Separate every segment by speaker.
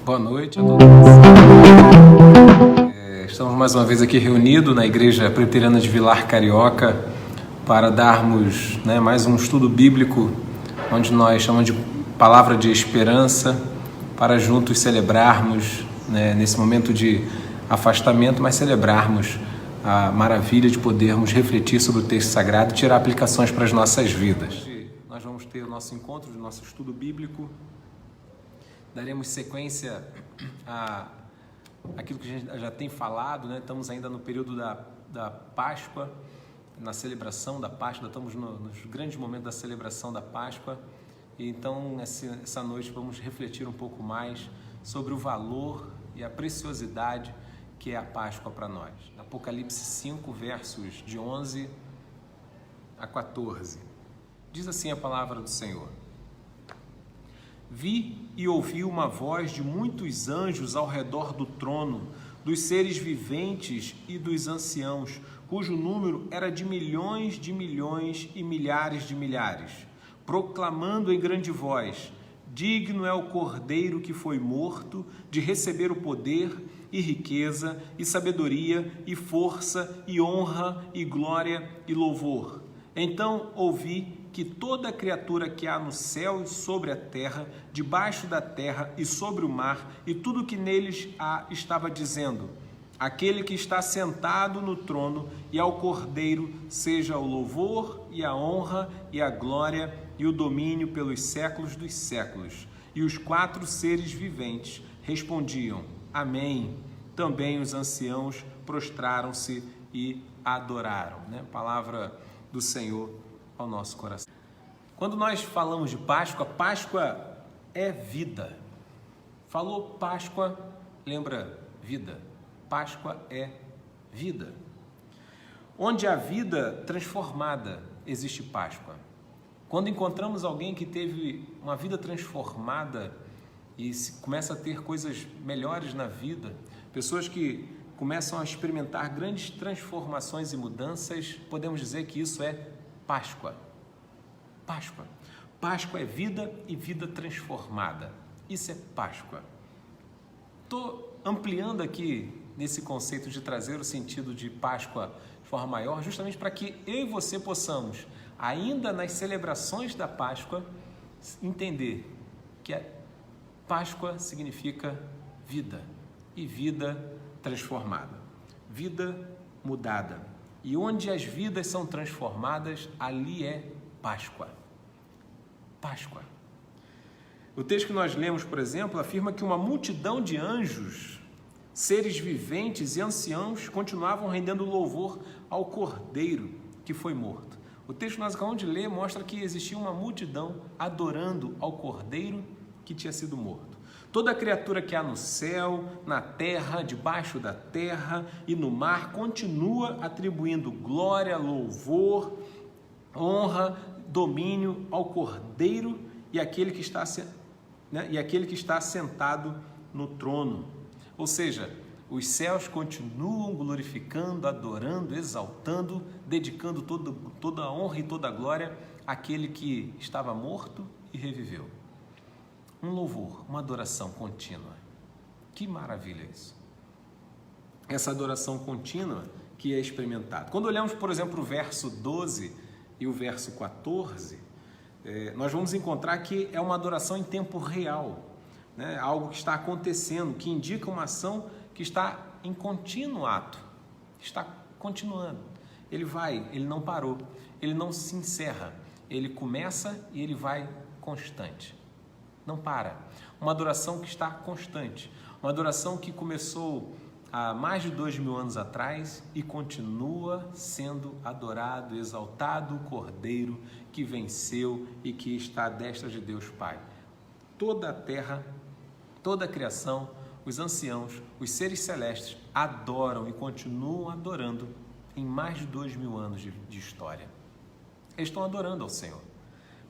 Speaker 1: Boa noite a todos. Estamos mais uma vez aqui reunidos na Igreja Preteriana de Vilar Carioca para darmos mais um estudo bíblico, onde nós chamamos de palavra de esperança, para juntos celebrarmos, nesse momento de afastamento, mas celebrarmos a maravilha de podermos refletir sobre o texto sagrado e tirar aplicações para as nossas vidas. Nós vamos ter o nosso encontro, o nosso estudo bíblico. Daremos sequência àquilo que a gente já tem falado, Estamos ainda no período da Páscoa, na celebração da Páscoa, estamos nos grandes momentos da celebração da Páscoa. E então, essa noite, vamos refletir um pouco mais sobre o valor e a preciosidade que é a Páscoa para nós. Apocalipse 5, versos de 11 a 14. Diz assim a palavra do Senhor: Vi e ouvi uma voz de muitos anjos ao redor do trono, dos seres viventes e dos anciãos, cujo número era de milhões e milhares de milhares, proclamando em grande voz: Digno é o Cordeiro que foi morto de receber o poder e riqueza e sabedoria e força e honra e glória e louvor. Então ouvi que toda criatura que há no céu e sobre a terra, debaixo da terra e sobre o mar, e tudo que neles há, estava dizendo: Aquele que está sentado no trono e ao Cordeiro seja o louvor e a honra e a glória e o domínio pelos séculos dos séculos. E os 4 seres viventes respondiam: Amém. Também os anciãos prostraram-se e adoraram. Palavra do Senhor ao nosso coração. Quando nós falamos de Páscoa, Páscoa é vida. Falou Páscoa, lembra vida. Páscoa é vida. Onde há vida transformada, existe Páscoa. Quando encontramos alguém que teve uma vida transformada e começa a ter coisas melhores na vida, pessoas que começam a experimentar grandes transformações e mudanças, podemos dizer que isso é Páscoa. Páscoa. Páscoa é vida e vida transformada. Isso é Páscoa. Estou ampliando aqui nesse conceito de trazer o sentido de Páscoa de forma maior, justamente para que eu e você possamos, ainda nas celebrações da Páscoa, entender que a Páscoa significa vida e vida transformada, vida mudada. E onde as vidas são transformadas, ali é Páscoa. Páscoa. O texto que nós lemos, por exemplo, afirma que uma multidão de anjos, seres viventes e anciãos continuavam rendendo louvor ao Cordeiro que foi morto. O texto que nós acabamos de ler mostra que existia uma multidão adorando ao Cordeiro que tinha sido morto. Toda criatura que há no céu, na terra, debaixo da terra e no mar continua atribuindo glória, louvor, honra, domínio ao Cordeiro e aquele que está sentado no trono. Ou seja, os céus continuam glorificando, adorando, exaltando, dedicando toda a honra e toda a glória àquele que estava morto e reviveu. Um louvor, uma adoração contínua. Que maravilha isso! Essa adoração contínua que é experimentada. Quando olhamos, por exemplo, o verso 12 e o verso 14, nós vamos encontrar que é uma adoração em tempo real, algo que está acontecendo, que indica uma ação que está em contínuo ato, está continuando. Ele não parou, ele não se encerra, ele começa e ele vai constante. Não para. Uma adoração que está constante. Uma adoração que começou há mais de 2000 anos atrás e continua sendo adorado, exaltado o Cordeiro que venceu e que está à destra de Deus Pai. Toda a terra, toda a criação, os anciãos, os seres celestes adoram e continuam adorando em mais de 2000 anos de história. Eles estão adorando ao Senhor.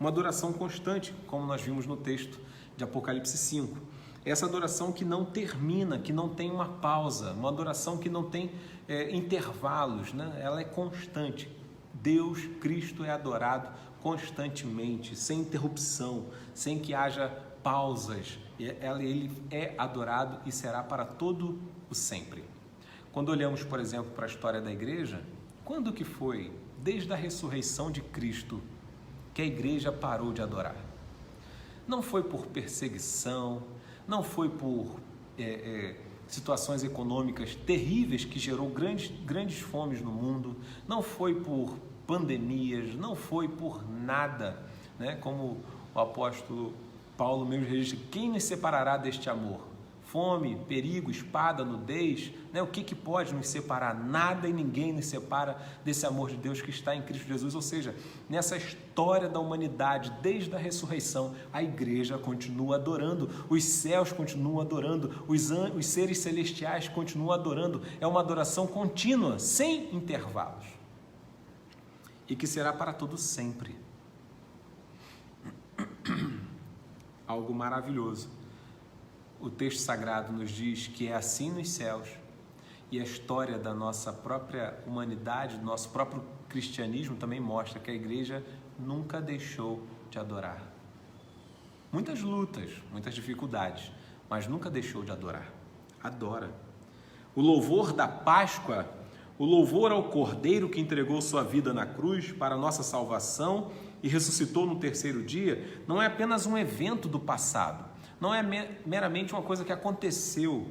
Speaker 1: Uma adoração constante, como nós vimos no texto de Apocalipse 5. Essa adoração que não termina, que não tem uma pausa, uma adoração que não tem intervalos, Ela é constante. Deus, Cristo é adorado constantemente, sem interrupção, sem que haja pausas, ele é adorado e será para todo o sempre. Quando olhamos, por exemplo, para a história da igreja, quando que foi, desde a ressurreição de Cristo, que a igreja parou de adorar? Não foi por perseguição, não foi por situações econômicas terríveis que gerou grandes fomes no mundo, não foi por pandemias, não foi por nada, né? Como o apóstolo Paulo mesmo registra: quem nos separará deste amor? Fome, perigo, espada, nudez, né? O que pode nos separar? Nada e ninguém nos separa desse amor de Deus que está em Cristo Jesus. Ou seja, nessa história da humanidade, desde a ressurreição, a igreja continua adorando, os céus continuam adorando, os seres celestiais continuam adorando. É uma adoração contínua, sem intervalos, e que será para todo sempre. Algo maravilhoso. O texto sagrado nos diz que é assim nos céus, e a história da nossa própria humanidade, do nosso próprio cristianismo também mostra que a igreja nunca deixou de adorar. Muitas lutas, muitas dificuldades, mas nunca deixou de adorar. Adora. O louvor da Páscoa, o louvor ao Cordeiro que entregou sua vida na cruz para a nossa salvação e ressuscitou no terceiro dia, não é apenas um evento do passado, não é meramente uma coisa que aconteceu,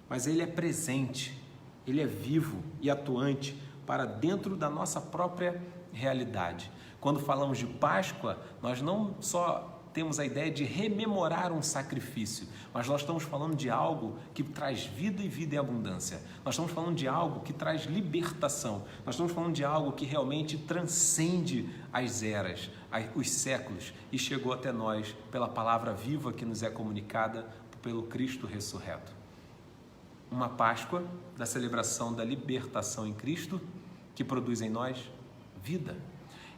Speaker 1: mas ele é presente, ele é vivo e atuante para dentro da nossa própria realidade. Quando falamos de Páscoa, nós não só temos a ideia de rememorar um sacrifício, mas nós estamos falando de algo que traz vida e vida em abundância. Nós estamos falando de algo que traz libertação. Nós estamos falando de algo que realmente transcende as eras, os séculos, e chegou até nós pela palavra viva que nos é comunicada pelo Cristo ressurreto. Uma Páscoa da celebração da libertação em Cristo, que produz em nós vida.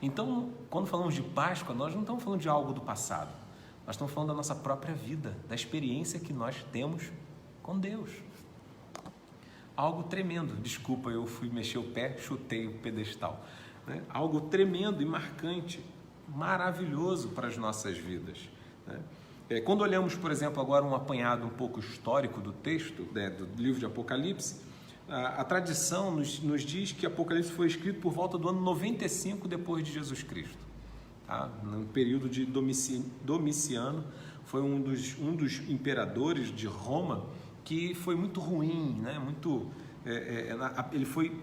Speaker 1: Então, quando falamos de Páscoa, nós não estamos falando de algo do passado. Nós estamos falando da nossa própria vida, da experiência que nós temos com Deus. Algo tremendo. Desculpa, eu fui mexer o pé, chutei o pedestal. Né? Algo tremendo e marcante, maravilhoso para as nossas vidas. Né? Quando olhamos, por exemplo, agora um apanhado um pouco histórico do texto, né, do livro de Apocalipse, a tradição nos diz que Apocalipse foi escrito por volta do ano 95 depois de Jesus Cristo. Tá? No período de Domiciano, foi um dos imperadores de Roma que foi muito ruim, né?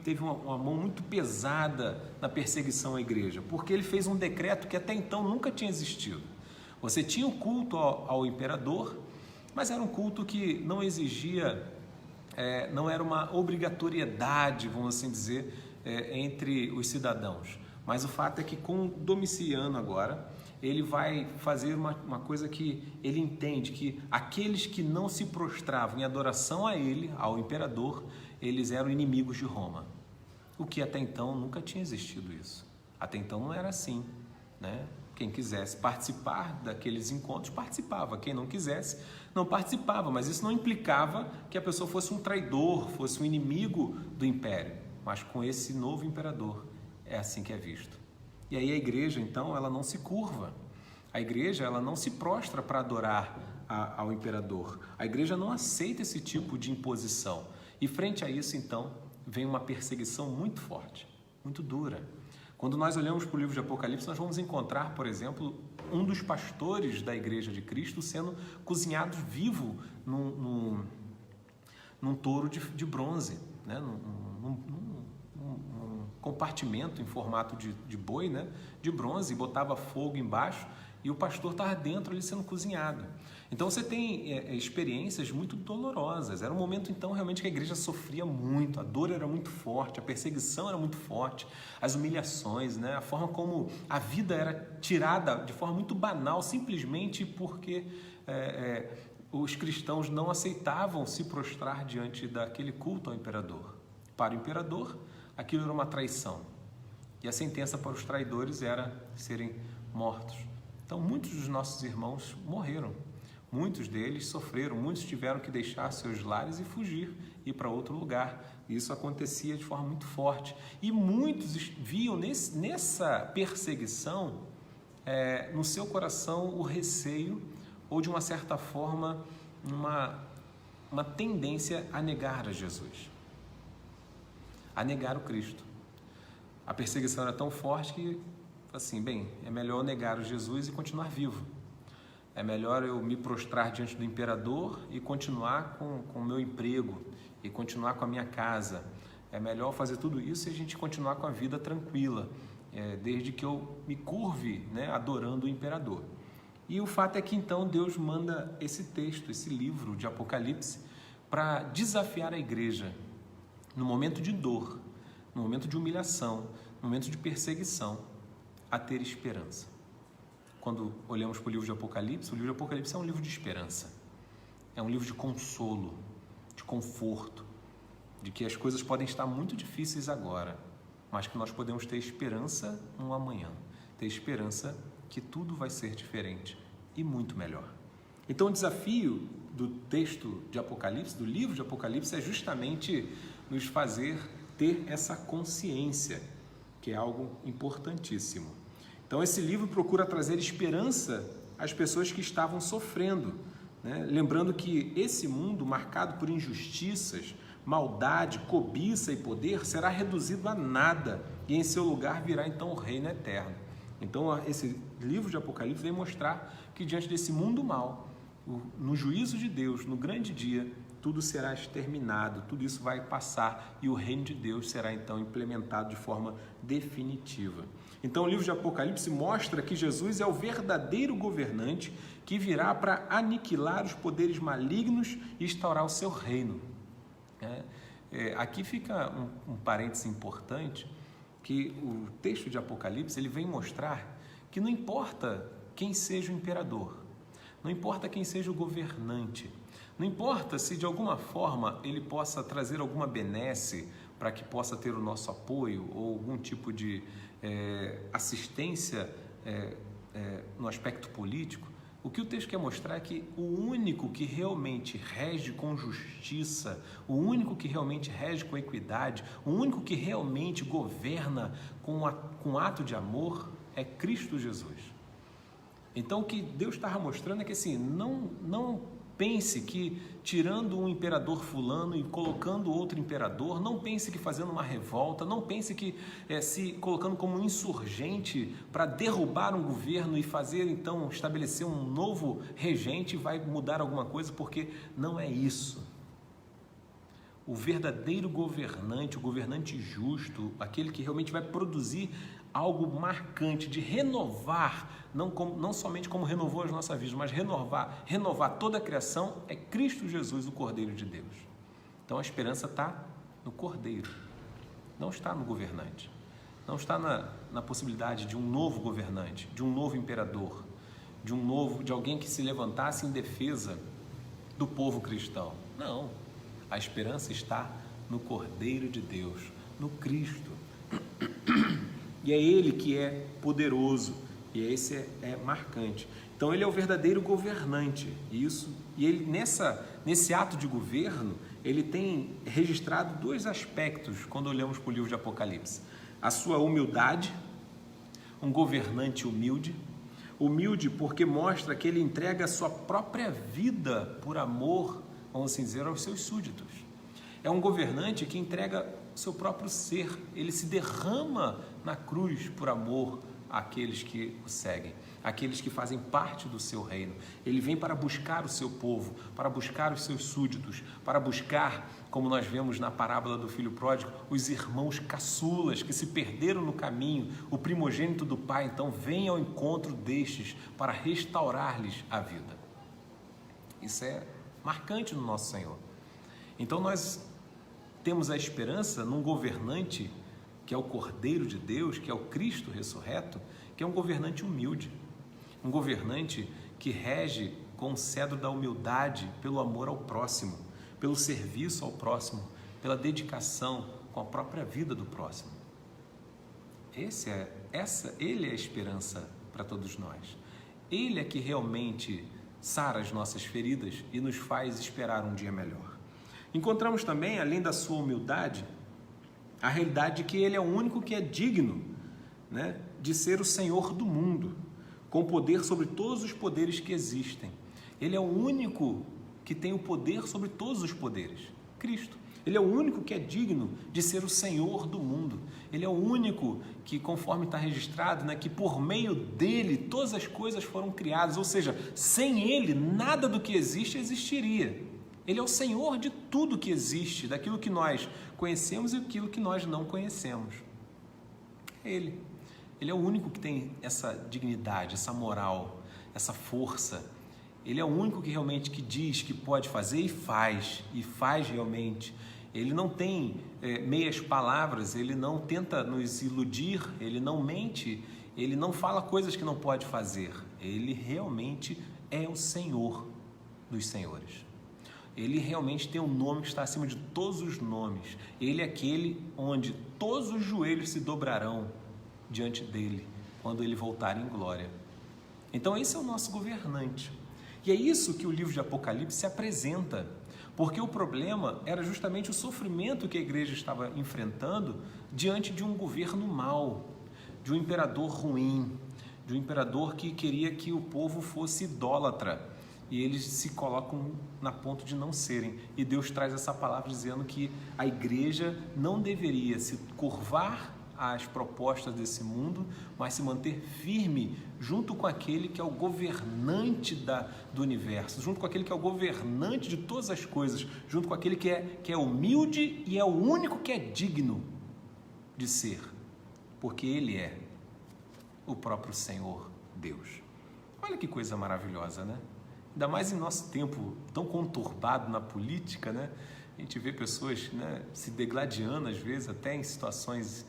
Speaker 1: Teve uma mão muito pesada na perseguição à igreja, porque ele fez um decreto que até então nunca tinha existido. Você tinha o culto ao imperador, mas era um culto que não exigia... não era uma obrigatoriedade, vamos assim dizer, entre os cidadãos. Mas o fato é que com Domiciano agora, ele vai fazer uma coisa que ele entende, que aqueles que não se prostravam em adoração a ele, ao imperador, eles eram inimigos de Roma. O que até então nunca tinha existido isso. Até então não era assim, né? Quem quisesse participar daqueles encontros, participava. Quem não quisesse, não participava. Mas isso não implicava que a pessoa fosse um traidor, fosse um inimigo do império. Mas com esse novo imperador, é assim que é visto. E aí a igreja, então, ela não se curva. A igreja, ela não se prostra para adorar ao imperador. A igreja não aceita esse tipo de imposição. E frente a isso, então, vem uma perseguição muito forte, muito dura. Quando nós olhamos para o livro de Apocalipse, nós vamos encontrar, por exemplo, um dos pastores da Igreja de Cristo sendo cozinhado vivo num touro de bronze, né? num compartimento em formato de boi, né? De bronze, e botava fogo embaixo, e o pastor estava dentro ali sendo cozinhado. Então você tem experiências muito dolorosas. Era um momento então realmente que a igreja sofria muito, a dor era muito forte, a perseguição era muito forte, as humilhações, né? A forma como a vida era tirada de forma muito banal, simplesmente porque os cristãos não aceitavam se prostrar diante daquele culto ao imperador. Para o imperador, aquilo era uma traição, e a sentença para os traidores era serem mortos. Então muitos dos nossos irmãos morreram. Muitos deles sofreram, muitos tiveram que deixar seus lares e fugir, ir para outro lugar. Isso acontecia de forma muito forte. E muitos viam nessa perseguição, no seu coração, o receio, ou de uma certa forma uma tendência a negar a Jesus, a negar o Cristo. A perseguição era tão forte que, assim, bem, é melhor negar o Jesus e continuar vivo. É melhor eu me prostrar diante do imperador e continuar com o meu emprego e continuar com a minha casa. É melhor fazer tudo isso e a gente continuar com a vida tranquila, desde que eu me curve, né, adorando o imperador. E o fato é que então Deus manda esse texto, esse livro de Apocalipse, para desafiar a igreja no momento de dor, no momento de humilhação, no momento de perseguição, a ter esperança. Quando olhamos para o livro de Apocalipse, o livro de Apocalipse é um livro de esperança, é um livro de consolo, de conforto, de que as coisas podem estar muito difíceis agora, mas que nós podemos ter esperança no amanhã, ter esperança que tudo vai ser diferente e muito melhor. Então o desafio do texto de Apocalipse, do livro de Apocalipse, é justamente nos fazer ter essa consciência, que é algo importantíssimo. Então esse livro procura trazer esperança às pessoas que estavam sofrendo, né? Lembrando que esse mundo marcado por injustiças, maldade, cobiça e poder será reduzido a nada e em seu lugar virá então o reino eterno. Então esse livro de Apocalipse vem mostrar que diante desse mundo mal, no juízo de Deus, no grande dia, tudo será exterminado, tudo isso vai passar e o reino de Deus será então implementado de forma definitiva. Então o livro de Apocalipse mostra que Jesus é o verdadeiro governante que virá para aniquilar os poderes malignos e instaurar o seu reino. Aqui fica um parêntese importante, que o texto de Apocalipse ele vem mostrar que não importa quem seja o imperador, não importa quem seja o governante, não importa se de alguma forma ele possa trazer alguma benesse para que possa ter o nosso apoio ou algum tipo de assistência no aspecto político. O que o texto quer mostrar é que o único que realmente rege com justiça, o único que realmente rege com equidade, o único que realmente governa com ato de amor é Cristo Jesus. Então o que Deus estava mostrando é que assim, não pense que tirando um imperador fulano e colocando outro imperador, não pense que fazendo uma revolta, não pense que se colocando como um insurgente para derrubar um governo e fazer então estabelecer um novo regente vai mudar alguma coisa, porque não é isso. O verdadeiro governante, o governante justo, aquele que realmente vai produzir algo marcante de renovar, não somente como renovou as nossas vidas, mas renovar toda a criação, é Cristo Jesus, o Cordeiro de Deus. Então a esperança está no Cordeiro, não está no governante, não está na possibilidade de um novo governante, de um novo imperador, de alguém que se levantasse em defesa do povo cristão. Não, a esperança está no Cordeiro de Deus, no Cristo. E é Ele que é poderoso, e esse é marcante. Então Ele é o verdadeiro governante, e Ele nesse ato de governo, Ele tem registrado dois aspectos quando olhamos para o livro de Apocalipse. A sua humildade, um governante humilde porque mostra que Ele entrega a sua própria vida por amor, vamos assim dizer, aos seus súditos. É um governante que entrega o seu próprio ser, ele se derrama na cruz por amor àqueles que o seguem, àqueles que fazem parte do seu reino. Ele vem para buscar o seu povo, para buscar os seus súditos, para buscar, como nós vemos na parábola do filho pródigo, os irmãos caçulas que se perderam no caminho. O primogênito do pai, então, vem ao encontro destes para restaurar-lhes a vida. Isso é marcante no nosso Senhor. Então nós temos a esperança num governante que é o Cordeiro de Deus, que é o Cristo ressurreto, que é um governante humilde, um governante que rege com o cedro da humildade pelo amor ao próximo, pelo serviço ao próximo, pela dedicação com a própria vida do próximo. Ele é a esperança para todos nós. Ele é que realmente sara as nossas feridas e nos faz esperar um dia melhor. Encontramos também, além da sua humildade, a realidade de que Ele é o único que é digno, né, de ser o Senhor do mundo, com poder sobre todos os poderes que existem. Ele é o único que tem o poder sobre todos os poderes, Cristo. Ele é o único que é digno de ser o Senhor do mundo. Ele é o único que, conforme está registrado, né, que por meio dele todas as coisas foram criadas, ou seja, sem ele nada do que existe existiria. Ele é o Senhor de tudo que existe, daquilo que nós conhecemos e daquilo que nós não conhecemos. É Ele. Ele é o único que tem essa dignidade, essa moral, essa força. Ele é o único que realmente que diz que pode fazer e faz realmente. Ele não tem meias palavras, ele não tenta nos iludir, ele não mente, ele não fala coisas que não pode fazer. Ele realmente é o Senhor dos senhores. Ele realmente tem um nome que está acima de todos os nomes. Ele é aquele onde todos os joelhos se dobrarão diante dele, quando ele voltar em glória. Então esse é o nosso governante. E é isso que o livro de Apocalipse se apresenta, porque o problema era justamente o sofrimento que a igreja estava enfrentando diante de um governo mau, de um imperador ruim, de um imperador que queria que o povo fosse idólatra, e eles se colocam na ponto de não serem. E Deus traz essa palavra dizendo que a igreja não deveria se curvar às propostas desse mundo, mas se manter firme junto com aquele que é o governante do universo, junto com aquele que é o governante de todas as coisas, junto com aquele que é humilde e é o único que é digno de ser, porque Ele é o próprio Senhor Deus. Olha que coisa maravilhosa, né? Ainda mais em nosso tempo tão conturbado na política, né? A gente vê pessoas, né, se degladiando, às vezes, até em situações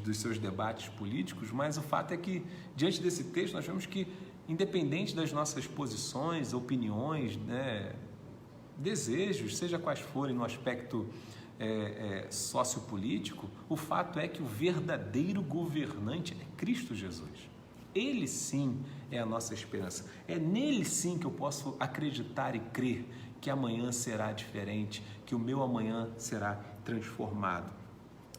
Speaker 1: dos seus debates políticos, mas o fato é que, diante desse texto, nós vemos que, independente das nossas posições, opiniões, né, desejos, seja quais forem no aspecto sociopolítico, o fato é que o verdadeiro governante é Cristo Jesus. Ele sim é a nossa esperança. É nele sim que eu posso acreditar e crer que amanhã será diferente, que o meu amanhã será transformado.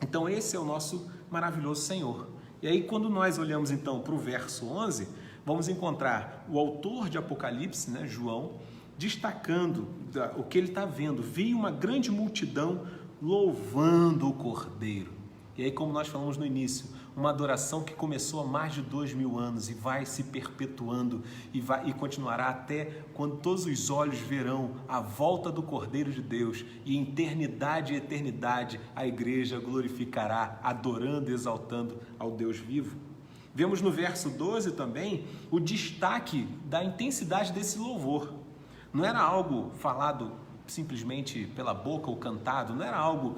Speaker 1: Então esse é o nosso maravilhoso Senhor. E aí quando nós olhamos então para o verso 11, vamos encontrar o autor de Apocalipse, né, João, destacando o que ele está vendo. Vi uma grande multidão louvando o Cordeiro. E aí, como nós falamos no início, uma adoração que começou há mais de 2000 anos e vai se perpetuando e continuará até quando todos os olhos verão a volta do Cordeiro de Deus, e em eternidade e eternidade a igreja glorificará, adorando e exaltando ao Deus vivo. Vemos no verso 12 também o destaque da intensidade desse louvor. Não era algo falado simplesmente pela boca ou cantado, não era algo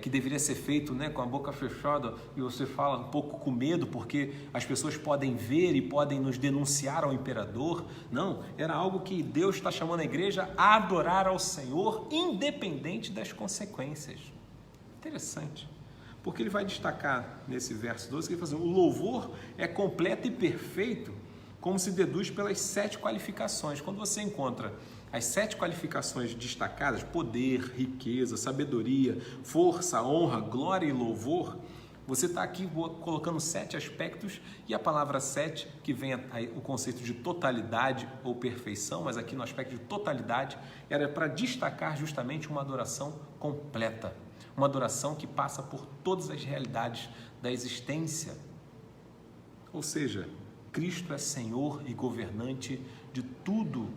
Speaker 1: que deveria ser feito, né, com a boca fechada, e você fala um pouco com medo porque as pessoas podem ver e podem nos denunciar ao imperador. Não, era algo que Deus está chamando a igreja a adorar ao Senhor independente das consequências. Interessante, porque ele vai destacar nesse verso 12 que ele fala assim, o louvor é completo e perfeito, como se deduz pelas 7 qualificações. Quando você encontra as 7 qualificações destacadas, poder, riqueza, sabedoria, força, honra, glória e louvor, você está aqui colocando 7 aspectos, e a palavra 7, que vem o conceito de totalidade ou perfeição, mas aqui no aspecto de totalidade, era para destacar justamente uma adoração completa, uma adoração que passa por todas as realidades da existência. Ou seja, Cristo é Senhor e governante de tudo,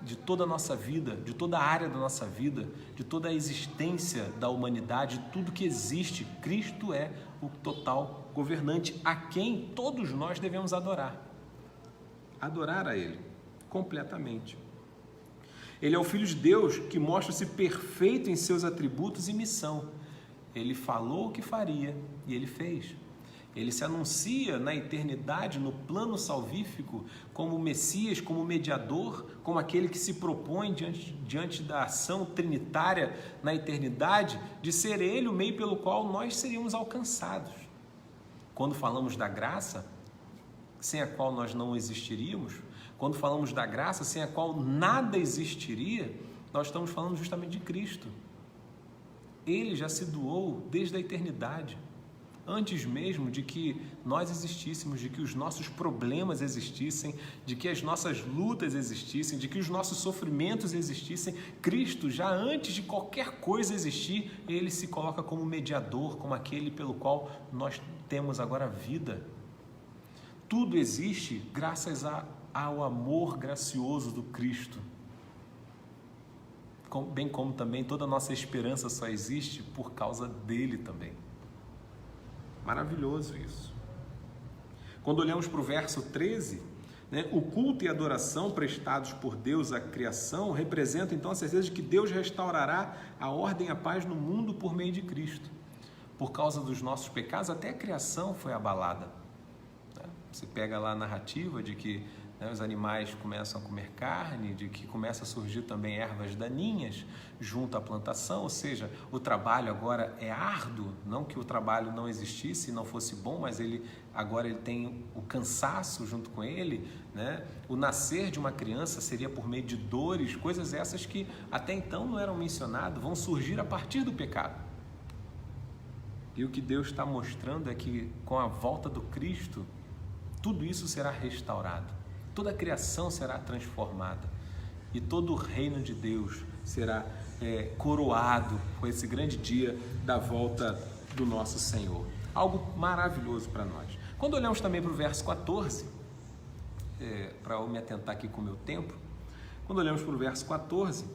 Speaker 1: de toda a nossa vida, de toda a área da nossa vida, de toda a existência da humanidade, de tudo que existe. Cristo é o total governante, a quem todos nós devemos adorar. Adorar a Ele completamente. Ele é o Filho de Deus que mostra-se perfeito em seus atributos e missão. Ele falou o que faria e Ele fez. Ele se anuncia na eternidade, no plano salvífico, como Messias, como mediador, como aquele que se propõe diante da ação trinitária na eternidade, de ser Ele o meio pelo qual nós seríamos alcançados. Quando falamos da graça, sem a qual nós não existiríamos, quando falamos da graça, sem a qual nada existiria, nós estamos falando justamente de Cristo. Ele já se doou desde a eternidade. antes mesmo de que nós existíssemos, de que os nossos problemas existissem, de que as nossas lutas existissem, de que os nossos sofrimentos existissem. Cristo, já antes de qualquer coisa existir, ele se coloca como mediador, como aquele pelo qual nós temos agora vida. Tudo existe graças ao amor gracioso do Cristo, bem como também toda a nossa esperança só existe por causa dele também. Maravilhoso isso. Quando olhamos para o verso 13, né, o culto e a adoração prestados por Deus à criação representam então a certeza de que Deus restaurará a ordem e a paz no mundo por meio de Cristo. Por causa dos nossos pecados, até a criação foi abalada. Você pega lá a narrativa de que os animais começam a comer carne, de que começa a surgir também ervas daninhas junto à plantação, ou seja, o trabalho agora é árduo, não que o trabalho não existisse e não fosse bom, mas agora ele tem o cansaço junto com ele, né? O nascer de uma criança seria por meio de dores, coisas essas que até então não eram mencionadas, vão surgir a partir do pecado. E o que Deus está mostrando é que com a volta do Cristo, tudo isso será restaurado. Toda a criação será transformada e todo o reino de Deus será coroado com esse grande dia da volta do nosso Senhor. Algo maravilhoso para nós. Quando olhamos também para o verso 14, para eu me atentar aqui com o meu tempo, quando olhamos para o verso 14,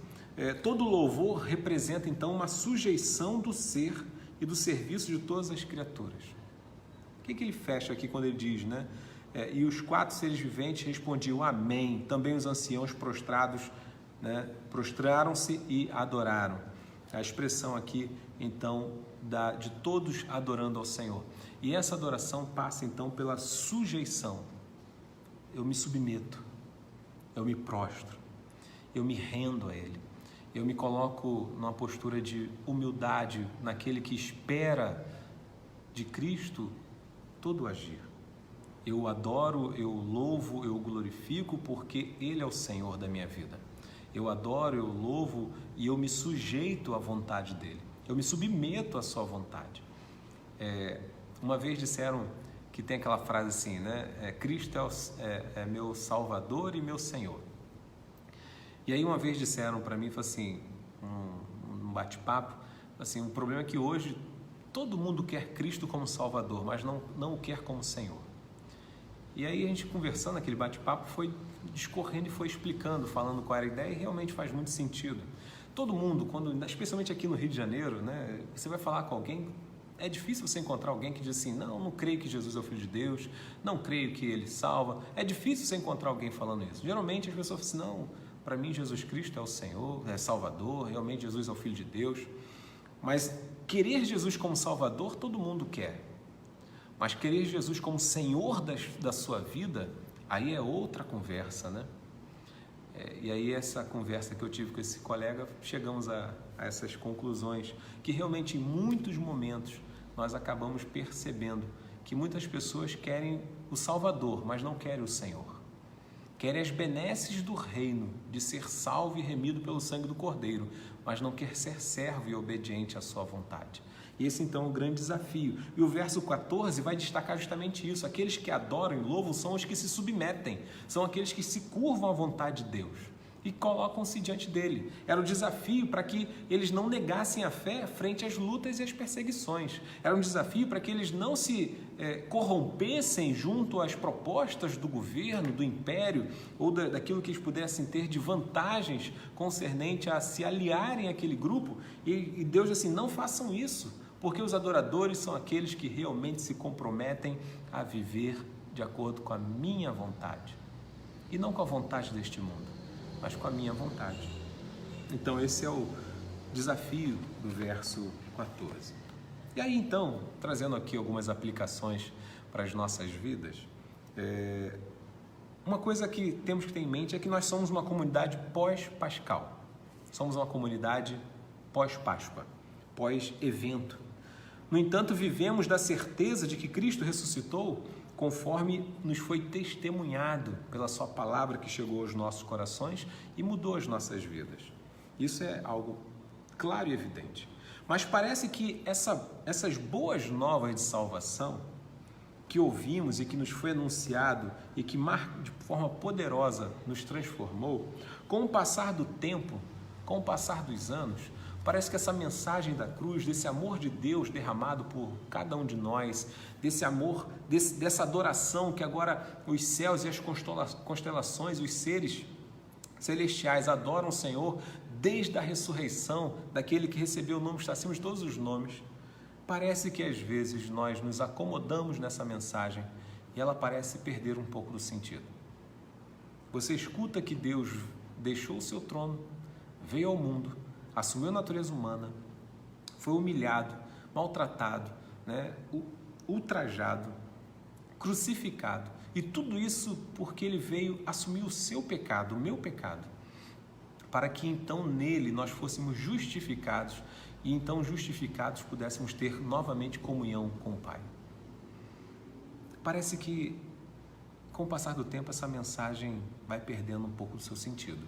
Speaker 1: todo louvor representa então uma sujeição do ser e do serviço de todas as criaturas. O que ele fecha aqui quando ele diz, né? E os 4 seres viventes respondiam amém. Também os anciãos prostrados, né, prostraram-se e adoraram. A expressão aqui então de todos adorando ao Senhor. E essa adoração passa então pela sujeição. Eu me submeto, eu me prostro, eu me rendo a Ele. Eu me coloco numa postura de humildade naquele que espera de Cristo todo o agir. Eu adoro, eu louvo, eu glorifico porque Ele é o Senhor da minha vida. Eu adoro, eu louvo e eu me sujeito à vontade dEle. Eu me submeto à sua vontade. Uma vez disseram que tem aquela frase assim, né? Cristo é meu Salvador e meu Senhor. E aí uma vez disseram para mim, assim, um bate-papo, assim, o problema é que hoje todo mundo quer Cristo como Salvador, mas não o quer como Senhor. E aí a gente conversando, aquele bate-papo foi discorrendo e foi explicando, falando qual era a ideia, e realmente faz muito sentido. Todo mundo, especialmente aqui no Rio de Janeiro, né, você vai falar com alguém, é difícil você encontrar alguém que diz assim, não creio que Jesus é o Filho de Deus, não creio que Ele salva. É difícil você encontrar alguém falando isso. Geralmente as pessoas falam assim, não, para mim Jesus Cristo é o Senhor, é Salvador, realmente Jesus é o Filho de Deus. Mas querer Jesus como Salvador, todo mundo quer. Mas querer Jesus como Senhor da sua vida, aí é outra conversa, né? E aí essa conversa que eu tive com esse colega, chegamos a essas conclusões, que realmente em muitos momentos nós acabamos percebendo que muitas pessoas querem o Salvador, mas não querem o Senhor. Querem as benesses do reino, de ser salvo e remido pelo sangue do Cordeiro, mas não quer ser servo e obediente à sua vontade. E esse então é o grande desafio. E o verso 14 vai destacar justamente isso. Aqueles que adoram e louvam são os que se submetem, são aqueles que se curvam à vontade de Deus e colocam-se diante dele. Era o desafio para que eles não negassem a fé frente às lutas e às perseguições. Era um desafio para que eles não se corrompessem junto às propostas do governo, do império, ou daquilo que eles pudessem ter de vantagens concernente a se aliarem àquele grupo. E Deus diz assim, não façam isso, porque os adoradores são aqueles que realmente se comprometem a viver de acordo com a minha vontade. E não com a vontade deste mundo, mas com a minha vontade. Então esse é o desafio do verso 14. E aí então, trazendo aqui algumas aplicações para as nossas vidas, uma coisa que temos que ter em mente é que nós somos uma comunidade pós-pascal. Somos uma comunidade pós-Páscoa, pós-evento. No entanto, vivemos da certeza de que Cristo ressuscitou conforme nos foi testemunhado pela sua palavra que chegou aos nossos corações e mudou as nossas vidas. Isso é algo claro e evidente. Mas parece que essas boas novas de salvação que ouvimos e que nos foi anunciado e que de forma poderosa nos transformou, com o passar do tempo, com o passar dos anos, parece que essa mensagem da cruz, desse amor de Deus derramado por cada um de nós, desse amor, dessa adoração que agora os céus e as constelações, os seres celestiais adoram o Senhor desde a ressurreição daquele que recebeu o nome que está acima de todos os nomes. Parece que às vezes nós nos acomodamos nessa mensagem e ela parece perder um pouco do sentido. Você escuta que Deus deixou o seu trono, veio ao mundo, assumiu a natureza humana, foi humilhado, maltratado, ultrajado, crucificado. E tudo isso porque ele veio assumir o seu pecado, o meu pecado, para que então nele nós fôssemos justificados e então justificados pudéssemos ter novamente comunhão com o Pai. Parece que com o passar do tempo essa mensagem vai perdendo um pouco do seu sentido.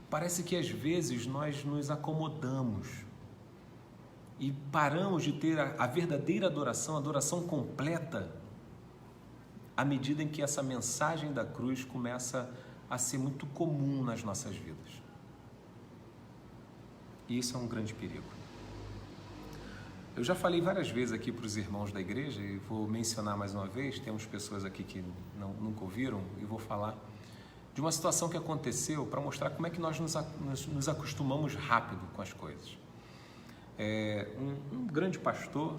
Speaker 1: Parece que às vezes nós nos acomodamos e paramos de ter a verdadeira adoração, a adoração completa, à medida em que essa mensagem da cruz começa a ser muito comum nas nossas vidas. E isso é um grande perigo. Eu já falei várias vezes aqui para os irmãos da igreja e vou mencionar mais uma vez, temos pessoas aqui que nunca ouviram e vou falar de uma situação que aconteceu para mostrar como é que nós nos acostumamos rápido com as coisas. Um grande pastor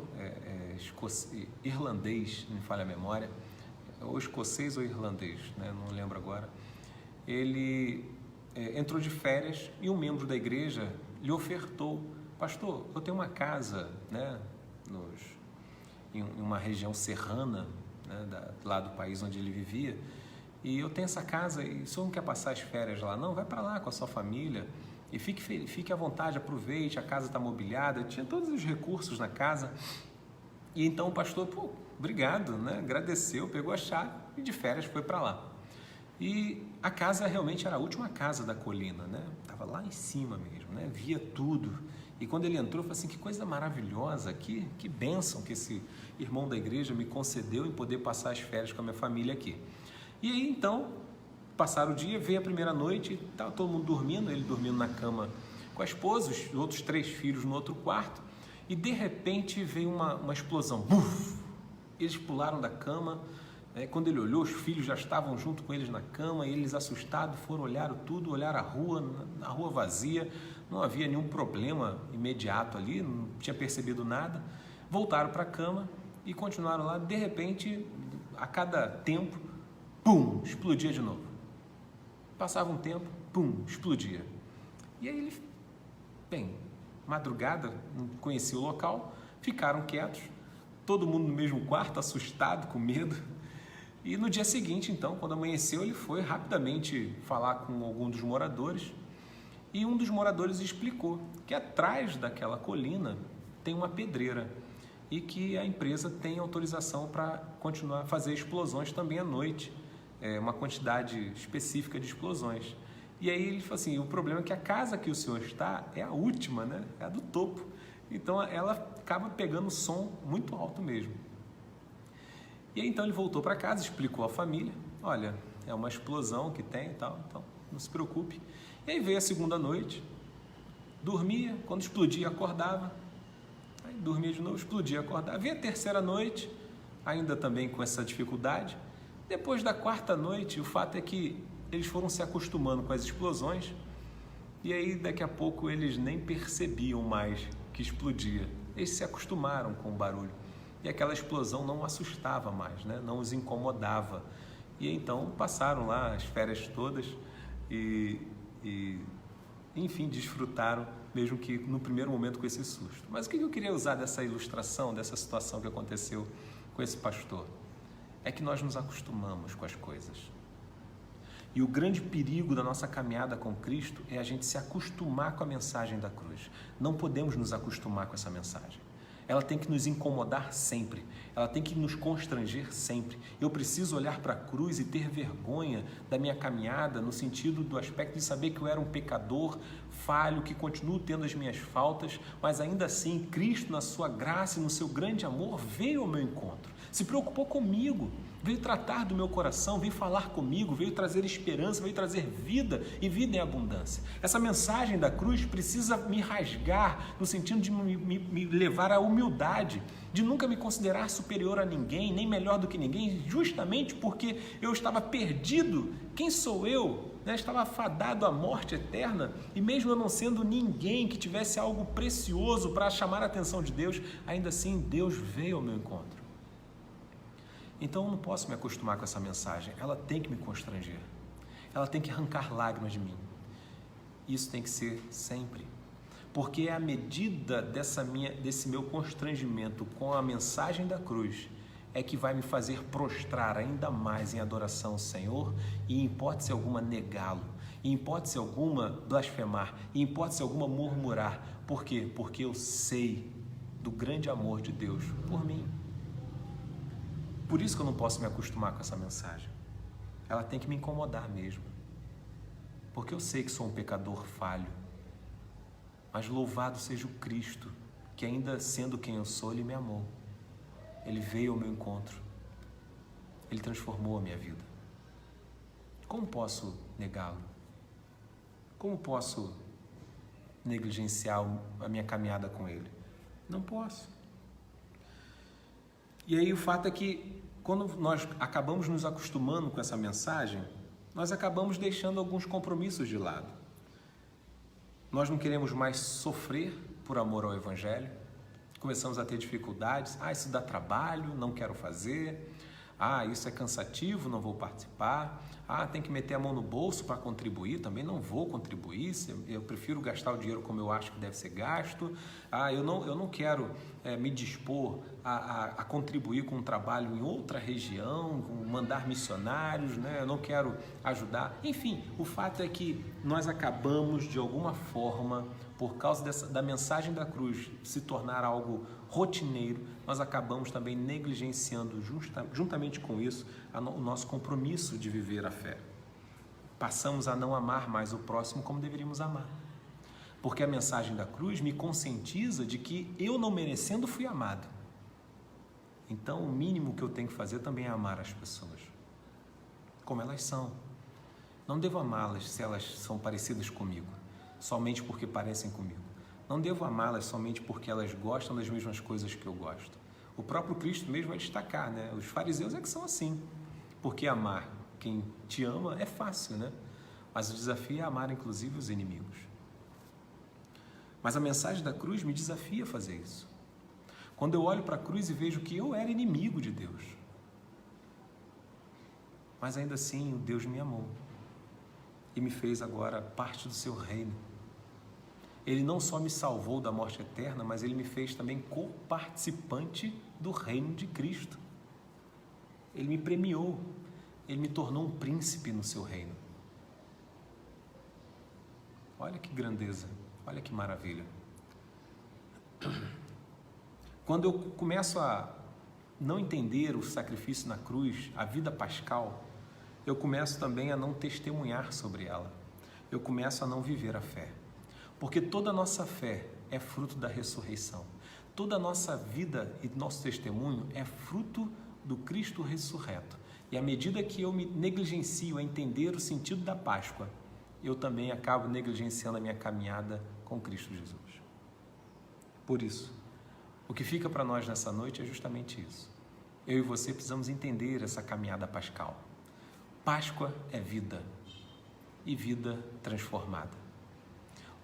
Speaker 1: irlandês, não me falha a memória, ou escocês ou irlandês, não lembro agora, ele entrou de férias e um membro da igreja lhe ofertou: pastor, eu tenho uma casa em uma região serrana, lá do país onde ele vivia, e eu tenho essa casa e o senhor não quer passar as férias lá? Não, vai para lá com a sua família e fique à vontade, aproveite, a casa está mobiliada, tinha todos os recursos na casa. E então o pastor, obrigado, agradeceu, pegou a chave e de férias foi para lá. E a casa realmente era a última casa da colina, estava lá em cima mesmo, via tudo. E quando ele entrou, falou assim: que coisa maravilhosa, que bênção que esse irmão da igreja me concedeu em poder passar as férias com a minha família aqui. E aí então, passaram o dia, veio a primeira noite, estava todo mundo dormindo, ele dormindo na cama com a esposa, os outros 3 filhos no outro quarto, e de repente veio uma explosão. Buf! Eles pularam da cama. Quando ele olhou, os filhos já estavam junto com eles na cama e eles, assustados, foram olhar tudo, olharam a rua vazia, não havia nenhum problema imediato ali, não tinha percebido nada, voltaram para a cama e continuaram lá. De repente, a cada tempo, pum, explodia de novo. Passava um tempo, pum, explodia. E aí ele, madrugada, não conhecia o local, ficaram quietos, todo mundo no mesmo quarto, assustado, com medo. E no dia seguinte, então, quando amanheceu, ele foi rapidamente falar com algum dos moradores e um dos moradores explicou que atrás daquela colina tem uma pedreira e que a empresa tem autorização para continuar a fazer explosões também à noite, uma quantidade específica de explosões. E aí ele falou assim: o problema é que a casa que o senhor está é a última, é a do topo, então ela acaba pegando som muito alto mesmo. E aí então ele voltou para casa, explicou à família: olha, é uma explosão que tem e tal, então não se preocupe. E aí veio a segunda noite, dormia, quando explodia acordava, aí dormia de novo, explodia acordava. Veio a terceira noite, ainda também com essa dificuldade. Depois da quarta noite, o fato é que eles foram se acostumando com as explosões e aí daqui a pouco eles nem percebiam mais que explodia. Eles se acostumaram com o barulho. E aquela explosão não assustava mais, não os incomodava. E então passaram lá as férias todas e enfim, desfrutaram, mesmo que no primeiro momento com esse susto. Mas o que eu queria usar dessa ilustração, dessa situação que aconteceu com esse pastor? É que nós nos acostumamos com as coisas. E o grande perigo da nossa caminhada com Cristo é a gente se acostumar com a mensagem da cruz. Não podemos nos acostumar com essa mensagem. ela tem que nos incomodar sempre, ela tem que nos constranger sempre. Eu preciso olhar para a cruz e ter vergonha da minha caminhada, no sentido do aspecto de saber que eu era um pecador, falho, que continuo tendo as minhas faltas, mas ainda assim, Cristo, na sua graça e no seu grande amor, veio ao meu encontro, se preocupou comigo, veio tratar do meu coração, veio falar comigo, veio trazer esperança, veio trazer vida e vida em abundância. Essa mensagem da cruz precisa me rasgar no sentido de me levar à humildade, de nunca me considerar superior a ninguém, nem melhor do que ninguém, justamente porque eu estava perdido. Quem sou eu? Estava fadado à morte eterna, e mesmo eu não sendo ninguém que tivesse algo precioso para chamar a atenção de Deus, ainda assim Deus veio ao meu encontro. Então eu não posso me acostumar com essa mensagem, ela tem que me constranger, ela tem que arrancar lágrimas de mim. Isso tem que ser sempre, porque é a medida desse meu constrangimento com a mensagem da cruz é que vai me fazer prostrar ainda mais em adoração ao Senhor e, em hipótese alguma, negá-lo, em hipótese alguma, blasfemar, em hipótese alguma, murmurar. Por quê? Porque eu sei do grande amor de Deus por mim. Por isso que eu não posso me acostumar com essa mensagem. Ela tem que me incomodar mesmo. Porque eu sei que sou um pecador falho. Mas louvado seja o Cristo, que ainda sendo quem eu sou, Ele me amou. Ele veio ao meu encontro. Ele transformou a minha vida. Como posso negá-lo? Como posso negligenciar a minha caminhada com Ele? Não posso. E aí o fato é que quando nós acabamos nos acostumando com essa mensagem, nós acabamos deixando alguns compromissos de lado. Nós não queremos mais sofrer por amor ao Evangelho, começamos a ter dificuldades, isso dá trabalho, não quero fazer, isso é cansativo, não vou participar, tem que meter a mão no bolso para contribuir, também não vou contribuir, eu prefiro gastar o dinheiro como eu acho que deve ser gasto, eu não quero me dispor a contribuir com um trabalho em outra região, mandar missionários, eu não quero ajudar. Enfim, o fato é que nós acabamos de alguma forma, por causa da mensagem da cruz se tornar algo rotineiro, nós acabamos também negligenciando juntamente com isso o nosso compromisso de viver a fé. Passamos a não amar mais o próximo como deveríamos amar. Porque a mensagem da cruz me conscientiza de que eu, não merecendo, fui amado. Então o mínimo que eu tenho que fazer também é amar as pessoas como elas são. Não devo amá-las se elas são parecidas comigo, somente porque parecem comigo. Não devo amá-las somente porque elas gostam das mesmas coisas que eu gosto. O próprio Cristo mesmo vai destacar, Os fariseus é que são assim, porque amar quem te ama é fácil, Mas o desafio é amar inclusive os inimigos. Mas a mensagem da cruz me desafia a fazer isso. Quando eu olho para a cruz e vejo que eu era inimigo de Deus, mas ainda assim Deus me amou e me fez agora parte do seu reino. Ele não só me salvou da morte eterna, mas Ele me fez também co-participante do reino de Cristo. Ele me premiou, Ele me tornou um príncipe no seu reino. Olha que grandeza, olha que maravilha. Quando eu começo a não entender o sacrifício na cruz, a vida pascal, eu começo também a não testemunhar sobre ela. Eu começo a não viver a fé. Porque toda a nossa fé é fruto da ressurreição. Toda a nossa vida e nosso testemunho é fruto do Cristo ressurreto. E à medida que eu me negligencio a entender o sentido da Páscoa, eu também acabo negligenciando a minha caminhada com Cristo Jesus. Por isso, o que fica para nós nessa noite é justamente isso. Eu e você precisamos entender essa caminhada pascal. Páscoa é vida e vida transformada.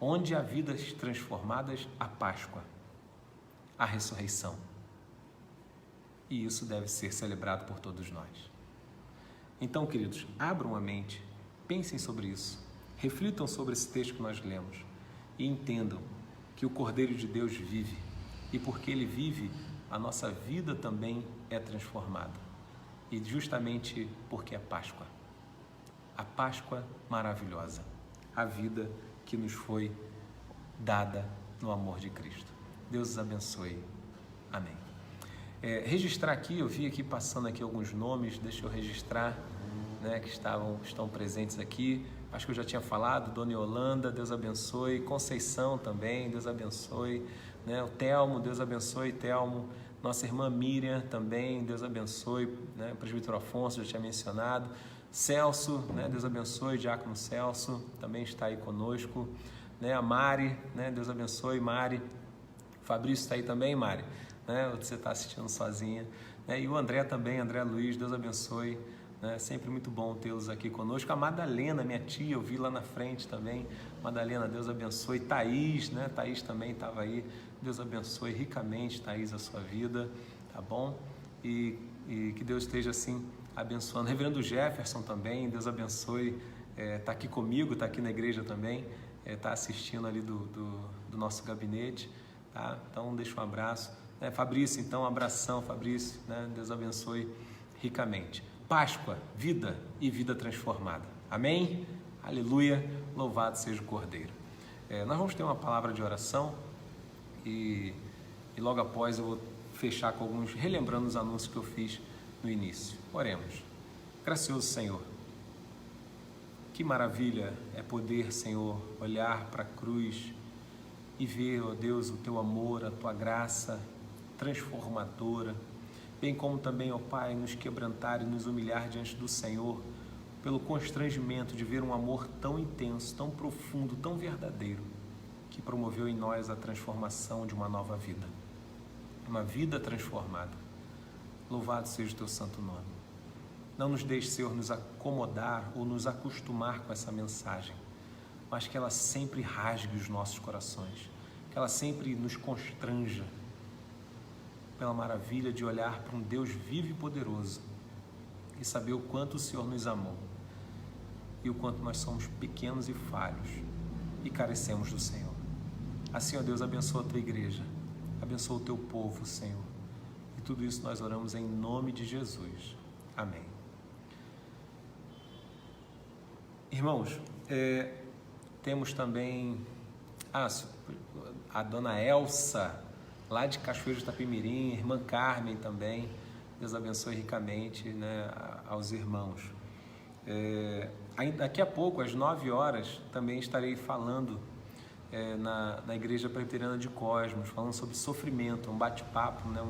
Speaker 1: Onde há vidas transformadas, a Páscoa, a ressurreição. E isso deve ser celebrado por todos nós. Então, queridos, abram a mente, pensem sobre isso, reflitam sobre esse texto que nós lemos e entendam que o Cordeiro de Deus vive e porque Ele vive, a nossa vida também é transformada. E justamente porque é Páscoa. A Páscoa maravilhosa, a vida que nos foi dada no amor de Cristo. Deus os abençoe. Amém. Registrar aqui, eu vi aqui passando aqui alguns nomes, deixa eu registrar, né, que estão presentes aqui. Acho que eu já tinha falado, Dona Yolanda, Deus abençoe, Conceição também, Deus abençoe, né, o Telmo, Deus abençoe, Telmo, nossa irmã Miriam também, Deus abençoe, né, o presbítero Afonso, já tinha mencionado, Celso, né, Deus abençoe, Diácono Celso, também está aí conosco, né, a Mari, né, Deus abençoe, Mari, Fabrício está aí também, Mari, né, você está assistindo sozinha, né, e o André também, André Luiz, Deus abençoe, né, sempre muito bom tê-los aqui conosco, a Madalena, minha tia, eu vi lá na frente também, Madalena, Deus abençoe, Thaís, né, Thaís também estava aí, Deus abençoe ricamente, Thaís, a sua vida, tá bom? E que Deus esteja assim abençoando, Reverendo Jefferson também, Deus abençoe, está aqui comigo, está aqui na igreja também, está assistindo ali do nosso gabinete, tá? Então deixa um abraço, né? Fabrício, então um abração, Fabrício, né? Deus abençoe ricamente. Páscoa, vida e vida transformada, amém? Aleluia, louvado seja o Cordeiro. Nós vamos ter uma palavra de oração e logo após eu vou fechar com alguns, relembrando os anúncios que eu fiz no início. Oremos. Gracioso Senhor, que maravilha é poder, Senhor, olhar para a cruz e ver, ó Deus, o Teu amor, a Tua graça transformadora, bem como também, ó Pai, nos quebrantar e nos humilhar diante do Senhor, pelo constrangimento de ver um amor tão intenso, tão profundo, tão verdadeiro, que promoveu em nós a transformação de uma nova vida, uma vida transformada. Louvado seja o Teu santo nome. Não nos deixe, Senhor, nos acomodar ou nos acostumar com essa mensagem, mas que ela sempre rasgue os nossos corações, que ela sempre nos constranja pela maravilha de olhar para um Deus vivo e poderoso e saber o quanto o Senhor nos amou e o quanto nós somos pequenos e falhos e carecemos do Senhor. Assim, ó Deus, abençoa a Tua igreja, abençoa o Teu povo, Senhor. E tudo isso nós oramos em nome de Jesus. Amém. Irmãos, temos também a Dona Elsa, lá de Cachoeiro de Itapemirim, irmã Carmen também, Deus abençoe ricamente, né, aos irmãos. Daqui a pouco, às 9 horas, também estarei falando na Igreja Presbiteriana de Cosmos, falando sobre sofrimento, um bate-papo, né,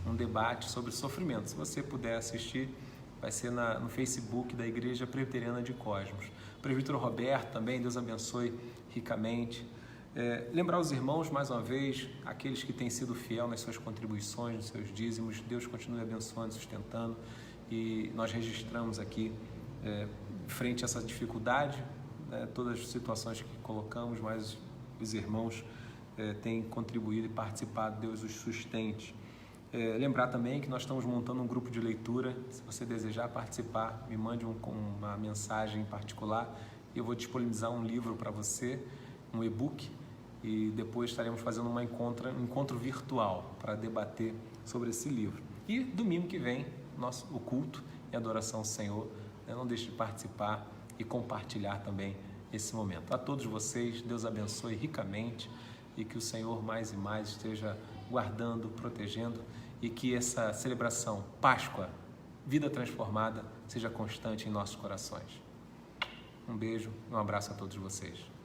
Speaker 1: um debate sobre sofrimento. Se você puder assistir, vai ser no Facebook da Igreja Presbiteriana de Cosmos. O presbítero Roberto também, Deus abençoe ricamente. Lembrar os irmãos, mais uma vez, aqueles que têm sido fiel nas suas contribuições, nos seus dízimos, Deus continue abençoando, sustentando, e nós registramos aqui, frente a essa dificuldade, né, todas as situações que colocamos, mas os irmãos têm contribuído e participado, Deus os sustente. Lembrar também que nós estamos montando um grupo de leitura, se você desejar participar, me mande uma mensagem em particular, e eu vou disponibilizar um livro para você, um e-book, e depois estaremos fazendo um encontro virtual para debater sobre esse livro. E domingo que vem, o culto e adoração ao Senhor, né? Não deixe de participar e compartilhar também esse momento. A todos vocês, Deus abençoe ricamente e que o Senhor mais e mais esteja guardando, protegendo e que essa celebração, Páscoa, vida transformada, seja constante em nossos corações. Um beijo e um abraço a todos vocês.